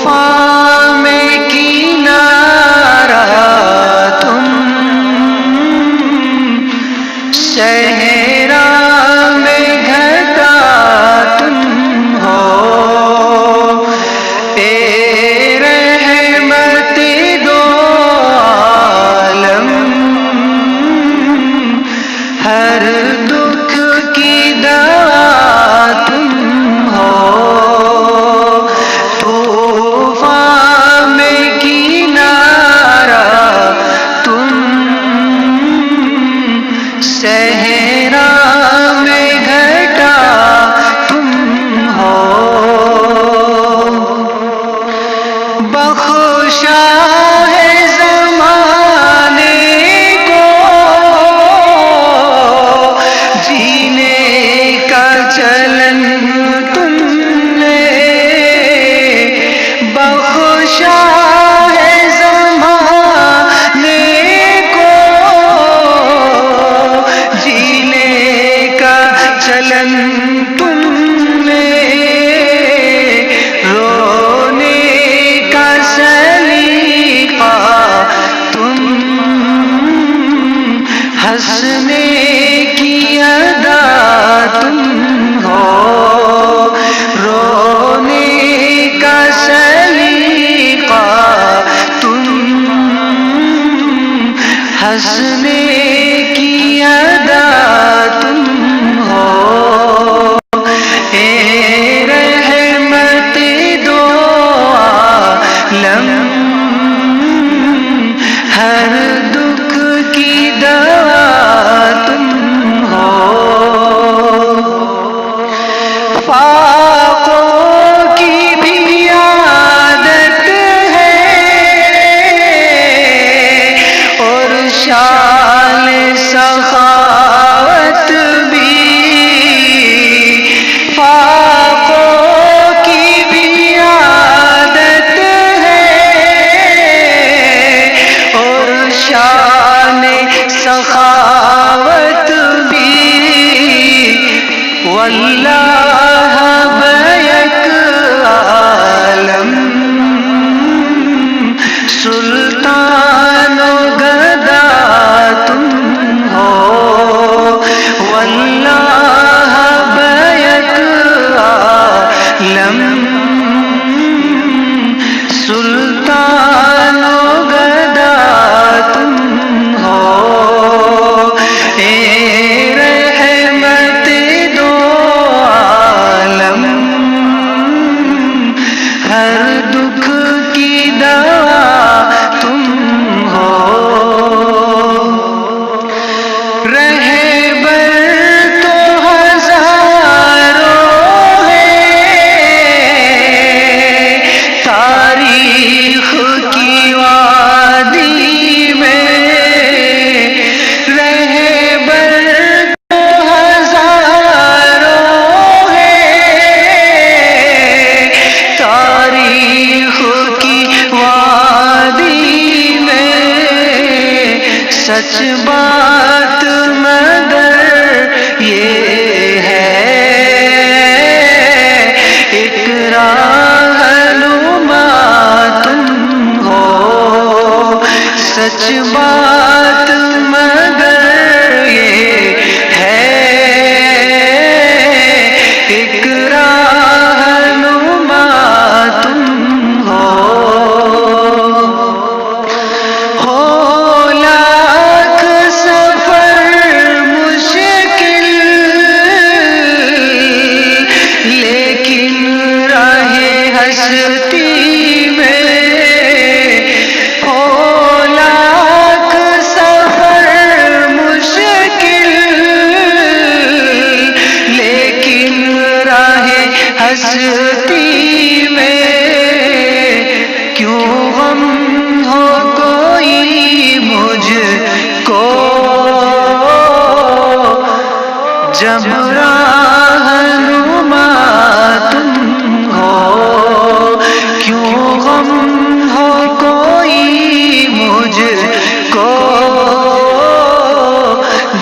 میں کنارہ تم، صحرا میں گھٹا تم ہو، اے رحمت دو عالم، ہر دکھ کی دوا تم ہو، طوفان میں کنارہ تم، صحرا میں گھٹا تم ہو، بخشا ہے زمانے کو جینے کا چلن تم نے، بخشا ہے زمانے کو جینے کا چلن تم نے، رونے کا سلیقہ تم، ہنسنے کی ادا تم ہو، رونے کا سلیقہ تم، ہنسنے کی ادا تم ہو، اے رحمت دو عالم، ہر دکھ کی دوا تم ہو، فاقوں کی بھی عادت ہے اور شان سخاوت بھی، فاقوں کی بھی عادت ہے اور شان سخاوت بھی، واللہ بیک عالم، سلطان و گدا تم ہو، واللہ بیک عالم، سلطان و گدا تم ہو، اے رحمت دو عالم، ہر دکھ کی دوا تم ہو، رہبر تو ہزاروں ہیں تاریخ کی وادی میں، رہبر تو ہزاروں ہیں تاریخ کی وادی میں، سچ بات مگر یہ ہے ایک راہنما تم ہو، سچ بات مگر یہ ہے ایک راہنما تم ہو، لاکھ سفر مشکل لیکن راہ ہستی میں، لاکھ سفر مشکل لیکن راہ ہستی میں، کیوں غم ہو کوئی مجھ کو جب راہنما تم ہو، کیوں غم ہو کوئی مجھ کو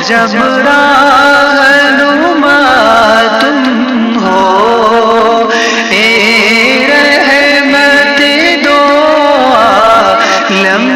جب راہنما تم ہو، اے رحمت لم